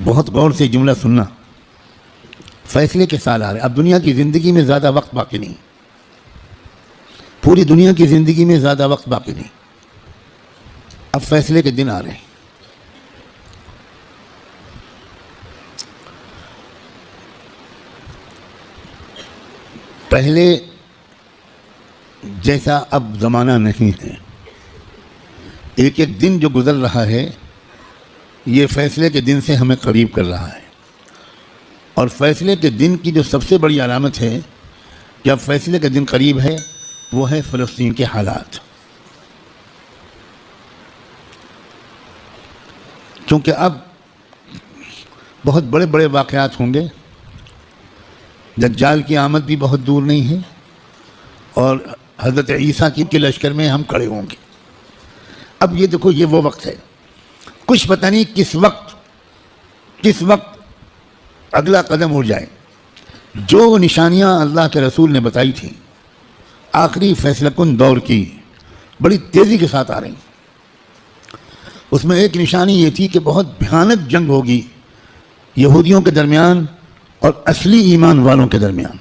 بہت غور سے جملہ سننا، فیصلے کے سال آ رہے ہیں. اب دنیا کی زندگی میں زیادہ وقت باقی نہیں، پوری دنیا کی زندگی میں زیادہ وقت باقی نہیں. اب فیصلے کے دن آ رہے ہیں. پہلے جیسا اب زمانہ نہیں ہے. ایک ایک دن جو گزر رہا ہے یہ فیصلے کے دن سے ہمیں قریب کر رہا ہے. اور فیصلے کے دن کی جو سب سے بڑی علامت ہے کہ اب فیصلے کا دن قریب ہے وہ ہے فلسطین کے حالات. کیونکہ اب بہت بڑے بڑے واقعات ہوں گے. دجال کی آمد بھی بہت دور نہیں ہے اور حضرت عیسیٰ کے لشکر میں ہم کھڑے ہوں گے. اب یہ دیکھو یہ وہ وقت ہے، کچھ پتہ نہیں کس وقت اگلا قدم اٹھ جائے. جو نشانیاں اللہ کے رسول نے بتائی تھیں آخری فیصلہ کن دور کی بڑی تیزی کے ساتھ آ رہی ہیں. اس میں ایک نشانی یہ تھی کہ بہت بھیانک جنگ ہوگی یہودیوں کے درمیان اور اصلی ایمان والوں کے درمیان.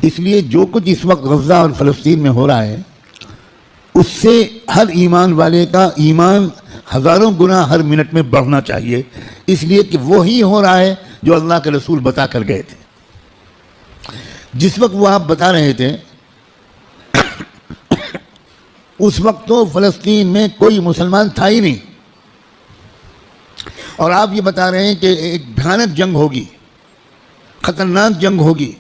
اس لیے جو کچھ اس وقت غزہ اور فلسطین میں ہو رہا ہے اس سے ہر ایمان والے کا ایمان ہزاروں گنا ہر منٹ میں بڑھنا چاہیے، اس لیے کہ وہی ہو رہا ہے جو اللہ کے رسول بتا کر گئے تھے. جس وقت وہ آپ بتا رہے تھے اس وقت تو فلسطین میں کوئی مسلمان تھا ہی نہیں، اور آپ یہ بتا رہے ہیں کہ ایک بھیانک جنگ ہوگی، خطرناک جنگ ہوگی،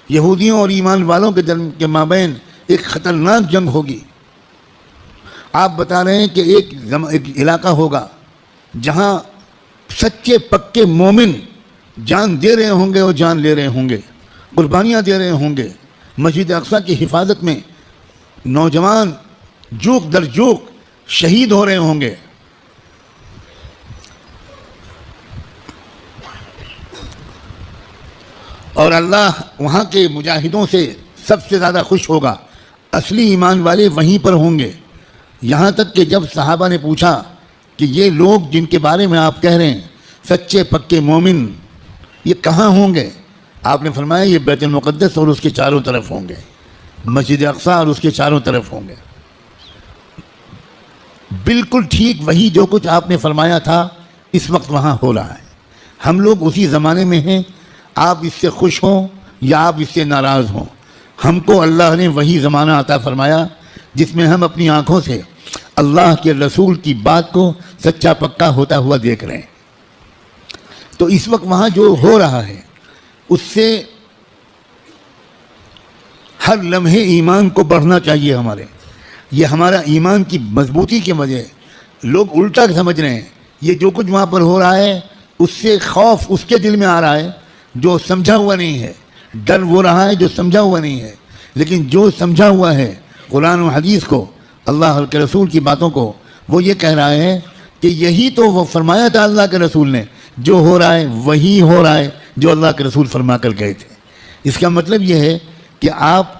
یہودیوں اور ایمان والوں کے مابین ایک خطرناک جنگ ہوگی. آپ بتا رہے ہیں کہ ایک علاقہ ہوگا جہاں سچے پکے مومن جان دے رہے ہوں گے اور جان لے رہے ہوں گے، قربانیاں دے رہے ہوں گے. مسجد اقصیٰ کی حفاظت میں نوجوان جوک در جوک شہید ہو رہے ہوں گے. اور اللہ وہاں کے مجاہدوں سے سب سے زیادہ خوش ہوگا. اصلی ایمان والے وہیں پر ہوں گے. یہاں تک کہ جب صحابہ نے پوچھا کہ یہ لوگ جن کے بارے میں آپ کہہ رہے ہیں سچے پکے مومن یہ کہاں ہوں گے، آپ نے فرمایا یہ بیت المقدس اور اس کے چاروں طرف ہوں گے، مسجد اقصیٰ اور اس کے چاروں طرف ہوں گے. بالکل ٹھیک وہی جو کچھ آپ نے فرمایا تھا اس وقت وہاں ہو رہا ہے. ہم لوگ اسی زمانے میں ہیں. آپ اس سے خوش ہوں یا آپ اس سے ناراض ہوں، ہم کو اللہ نے وہی زمانہ عطا فرمایا جس میں ہم اپنی آنکھوں سے اللہ کے رسول کی بات کو سچا پکا ہوتا ہوا دیکھ رہے ہیں. تو اس وقت وہاں جو ہو رہا ہے اس سے ہر لمحے ایمان کو بڑھنا چاہیے ہمارے. یہ ہمارا ایمان کی مضبوطی کے وجہ لوگ الٹا سمجھ رہے ہیں. یہ جو کچھ وہاں پر ہو رہا ہے اس سے خوف اس کے دل میں آ رہا ہے جو سمجھا ہوا نہیں ہے، ڈر وہ رہا ہے جو سمجھا ہوا نہیں ہے. لیکن جو سمجھا ہوا ہے قرآن و حدیث کو، اللہ کے رسول کی باتوں کو، وہ یہ کہہ رہا ہے کہ یہی تو وہ فرمایا تھا اللہ کے رسول نے، جو ہو رہا ہے وہی ہو رہا ہے جو اللہ کے رسول فرما کر گئے تھے. اس کا مطلب یہ ہے کہ آپ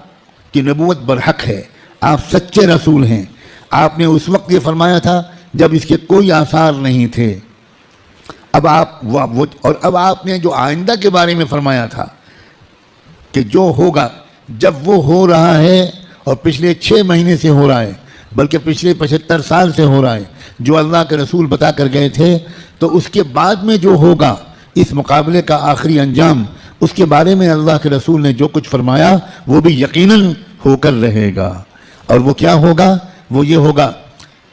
کی نبوت برحق ہے، آپ سچے رسول ہیں. آپ نے اس وقت یہ فرمایا تھا جب اس کے کوئی آثار نہیں تھے. اب آپ نے جو آئندہ کے بارے میں فرمایا تھا کہ جو ہوگا، جب وہ ہو رہا ہے اور پچھلے 6 مہینے سے ہو رہا ہے بلکہ پچھلے 75 سال سے ہو رہا ہے جو اللہ کے رسول بتا کر گئے تھے، تو اس کے بعد میں جو ہوگا اس مقابلے کا آخری انجام، اس کے بارے میں اللہ کے رسول نے جو کچھ فرمایا وہ بھی یقیناً ہو کر رہے گا. اور وہ کیا ہوگا؟ وہ یہ ہوگا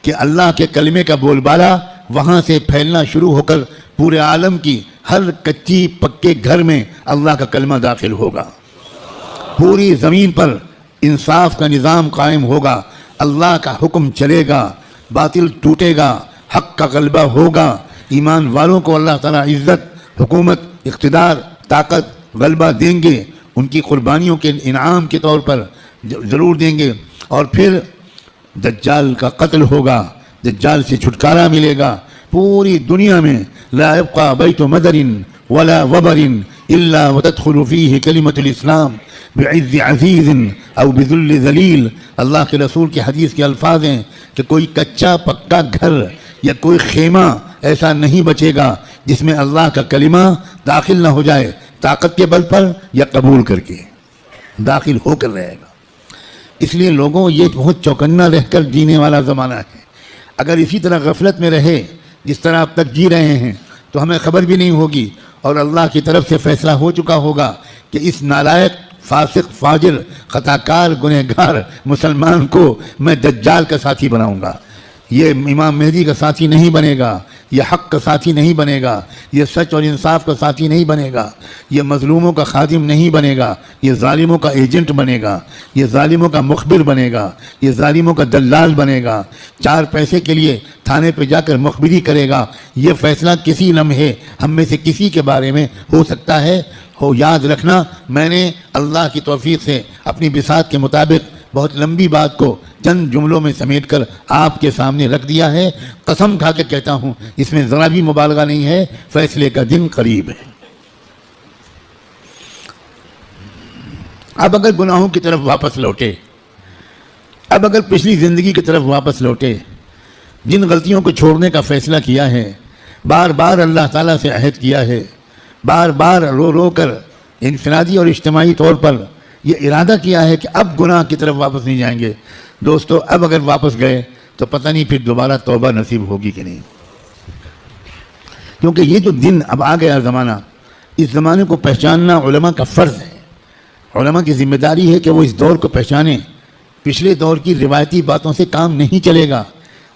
کہ اللہ کے کلمے کا بول بالا وہاں سے پھیلنا شروع ہو کر پورے عالم کی ہر کچی پکے گھر میں اللہ کا کلمہ داخل ہوگا. پوری زمین پر انصاف کا نظام قائم ہوگا، اللہ کا حکم چلے گا، باطل ٹوٹے گا، حق کا غلبہ ہوگا. ایمان والوں کو اللہ تعالیٰ عزت، حکومت، اقتدار، طاقت، غلبہ دیں گے، ان کی قربانیوں کے انعام کے طور پر ضرور دیں گے. اور پھر دجال کا قتل ہوگا، دجال سے چھٹکارا ملے گا. پوری دنیا میں لا يبقى بیت مدر ولا وبر الا وتدخل فيه کلمۃ الاسلام بعز عزیز او بذل ذلیل. اللہ کے رسول کی حدیث کے الفاظ ہیں کہ کوئی کچا پکا گھر یا کوئی خیمہ ایسا نہیں بچے گا جس میں اللہ کا کلمہ داخل نہ ہو جائے، طاقت کے بل پر یا قبول کر کے، داخل ہو کر رہے گا۔ اس لیے لوگوں، یہ بہت چوکنا رہ کر جینے والا زمانہ ہے۔ اگر اسی طرح غفلت میں رہے جس طرح اب تک جی رہے ہیں تو ہمیں خبر بھی نہیں ہوگی، اور اللہ کی طرف سے فیصلہ ہو چکا ہوگا کہ اس نالائق، فاسق، فاجر، خطاکار، گنہگار مسلمان کو میں دجال کا ساتھی بناؤں گا۔ یہ امام مہدی کا ساتھی نہیں بنے گا، یہ حق کا ساتھی نہیں بنے گا، یہ سچ اور انصاف کا ساتھی نہیں بنے گا، یہ مظلوموں کا خادم نہیں بنے گا، یہ ظالموں کا ایجنٹ بنے گا، یہ ظالموں کا مخبر بنے گا، یہ ظالموں کا دلال بنے گا، 4 پیسے کے لیے تھانے پہ جا کر مخبری کرے گا۔ یہ فیصلہ کسی لمحے ہم میں سے کسی کے بارے میں ہو سکتا ہے۔ یاد رکھنا، میں نے اللہ کی توفیق سے اپنی بساط کے مطابق بہت لمبی بات کو چند جملوں میں سمیٹ کر آپ کے سامنے رکھ دیا ہے۔ قسم کھا کے کہتا ہوں، اس میں ذرا بھی مبالغہ نہیں ہے، فیصلے کا دن قریب ہے۔ اب اگر گناہوں کی طرف واپس لوٹے، اب اگر پچھلی زندگی کی طرف واپس لوٹے، جن غلطیوں کو چھوڑنے کا فیصلہ کیا ہے، بار بار اللہ تعالیٰ سے عہد کیا ہے، بار بار رو رو کر انفرادی اور اجتماعی طور پر یہ ارادہ کیا ہے کہ اب گناہ کی طرف واپس نہیں جائیں گے، دوستو اب اگر واپس گئے تو پتہ نہیں پھر دوبارہ توبہ نصیب ہوگی کہ نہیں، کیونکہ یہ جو دن اب آ گیا زمانہ، اس زمانے کو پہچاننا علماء کا فرض ہے۔ علماء کی ذمہ داری ہے کہ وہ اس دور کو پہچانیں۔ پچھلے دور کی روایتی باتوں سے کام نہیں چلے گا،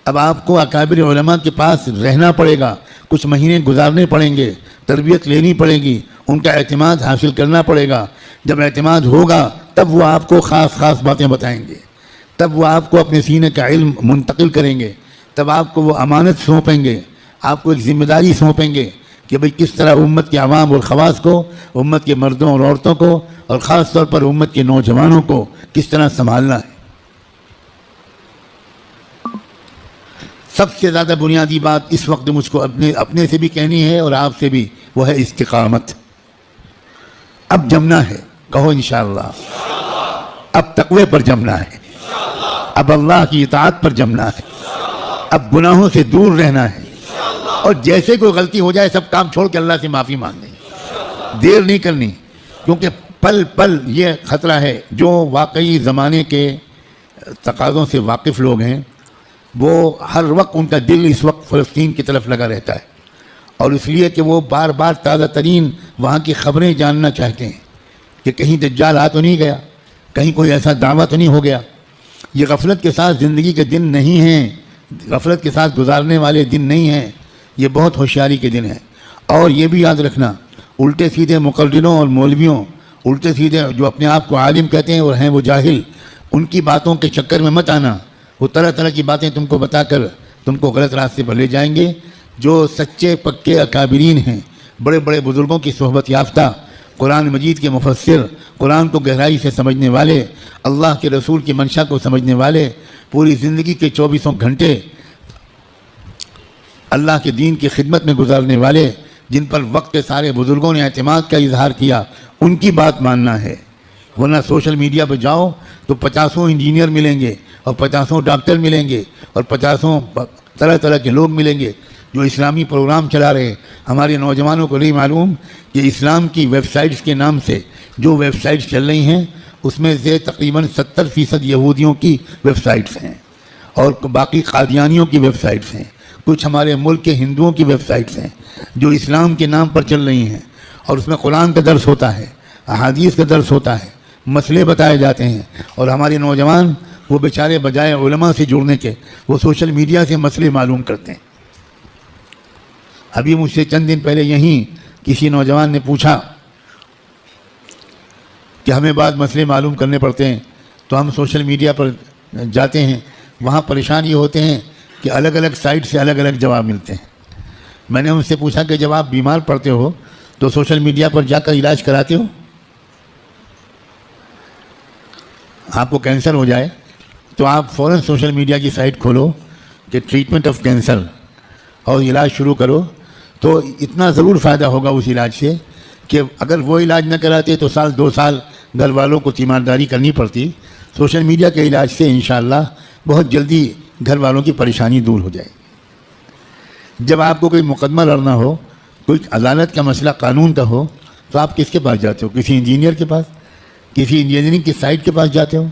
اب آپ کو اکابر علماء کے پاس رہنا پڑے گا، کچھ مہینے گزارنے پڑیں گے، تربیت لینی پڑے گی، ان کا اعتماد حاصل کرنا پڑے گا۔ جب اعتماد ہوگا تب وہ آپ کو خاص باتیں بتائیں گے، تب وہ آپ کو اپنے سینے کا علم منتقل کریں گے، تب آپ کو وہ امانت سونپیں گے، آپ کو ایک ذمہ داری سونپیں گے کہ بھئی کس طرح امت کے عوام اور خواص کو، امت کے مردوں اور عورتوں کو، اور خاص طور پر امت کے نوجوانوں کو کس طرح سنبھالنا ہے۔ سب سے زیادہ بنیادی بات اس وقت مجھ کو اپنے سے بھی کہنی ہے اور آپ سے بھی، وہ ہے استقامت۔ اب جمنا ہے، کہو انشاءاللہ۔ اب تقوی پر جمنا ہے، اب اللہ کی اطاعت پر جمنا ہے، اب گناہوں سے دور رہنا ہے، اور جیسے کوئی غلطی ہو جائے سب کام چھوڑ کے اللہ سے معافی مانگنی، دیر نہیں کرنی، کیونکہ پل پل یہ خطرہ ہے۔ جو واقعی زمانے کے تقاضوں سے واقف لوگ ہیں، وہ ہر وقت ان کا دل اس وقت فلسطین کی طرف لگا رہتا ہے، اور اس لیے کہ وہ بار بار تازہ ترین وہاں کی خبریں جاننا چاہتے ہیں کہ کہیں دجال آ تو نہیں گیا، کہیں کوئی ایسا دعویٰ تو نہیں ہو گیا۔ یہ غفلت کے ساتھ زندگی کے دن نہیں ہیں، غفلت کے ساتھ گزارنے والے دن نہیں ہیں، یہ بہت ہوشیاری کے دن ہیں۔ اور یہ بھی یاد رکھنا، الٹے سیدھے مقرروں اور مولویوں، الٹے سیدھے جو اپنے آپ کو عالم کہتے ہیں اور ہیں وہ جاہل، ان کی باتوں کے چکر میں مت آنا۔ وہ طرح طرح کی باتیں تم کو بتا کر تم کو غلط راستے پر لے جائیں گے۔ جو سچے پکے اکابرین ہیں، بڑے بڑے بزرگوں کی صحبت یافتہ، قرآن مجید کے مفسر، قرآن کو گہرائی سے سمجھنے والے، اللہ کے رسول کی منشا کو سمجھنے والے، پوری زندگی کے 24 گھنٹے اللہ کے دین کی خدمت میں گزارنے والے، جن پر وقت کے سارے بزرگوں نے اعتماد کا اظہار کیا، ان کی بات ماننا ہے۔ ورنہ سوشل میڈیا پہ جاؤ تو 50 انجینئر ملیں گے، اور 50 ڈاکٹر ملیں گے، اور 50 طرح طرح کے لوگ ملیں گے جو اسلامی پروگرام چلا رہے ہیں۔ ہمارے نوجوانوں کو نہیں معلوم کہ اسلام کی ویب سائٹس کے نام سے جو ویب سائٹس چل رہی ہیں، اس میں سے تقریباً 70% یہودیوں کی ویب سائٹس ہیں، اور باقی قادیانیوں کی ویب سائٹس ہیں، کچھ ہمارے ملک کے ہندوؤں کی ویب سائٹس ہیں جو اسلام کے نام پر چل رہی ہیں، اور اس میں قرآن کا درس ہوتا ہے، احادیث کا درس ہوتا ہے، مسئلے بتائے جاتے ہیں، اور ہمارے نوجوان وہ بیچارے بجائے علماء سے جڑنے کے وہ سوشل میڈیا سے مسئلے معلوم کرتے ہیں۔ ابھی مجھ سے چند دن پہلے یہیں کسی نوجوان نے پوچھا کہ ہمیں بعض مسئلے معلوم کرنے پڑتے ہیں تو ہم سوشل میڈیا پر جاتے ہیں، وہاں پریشان یہ ہوتے ہیں کہ الگ الگ سائٹ سے الگ الگ جواب ملتے ہیں۔ میں نے ان سے پوچھا کہ جب آپ بیمار پڑتے ہو تو سوشل میڈیا پر جا کر علاج کراتے ہو؟ آپ کو کینسر ہو جائے تو آپ فوراً سوشل میڈیا کی سائٹ کھولو کہ ٹریٹمنٹ آف کینسر، اور علاج شروع کرو، تو اتنا ضرور فائدہ ہوگا اس علاج سے کہ اگر وہ علاج نہ کراتے تو 1-2 سال گھر والوں کو تیمارداری کرنی پڑتی۔ سوشل میڈیا کے علاج سے انشاءاللہ بہت جلدی گھر والوں کی پریشانی دور ہو جائے گی۔ جب آپ کو کوئی مقدمہ لڑنا ہو، کوئی عدالت کا مسئلہ قانون کا ہو، تو آپ کس کے پاس جاتے ہو؟ کسی انجینئر کے پاس، کسی انجینئرنگ کی سائٹ کے پاس جاتے ہو؟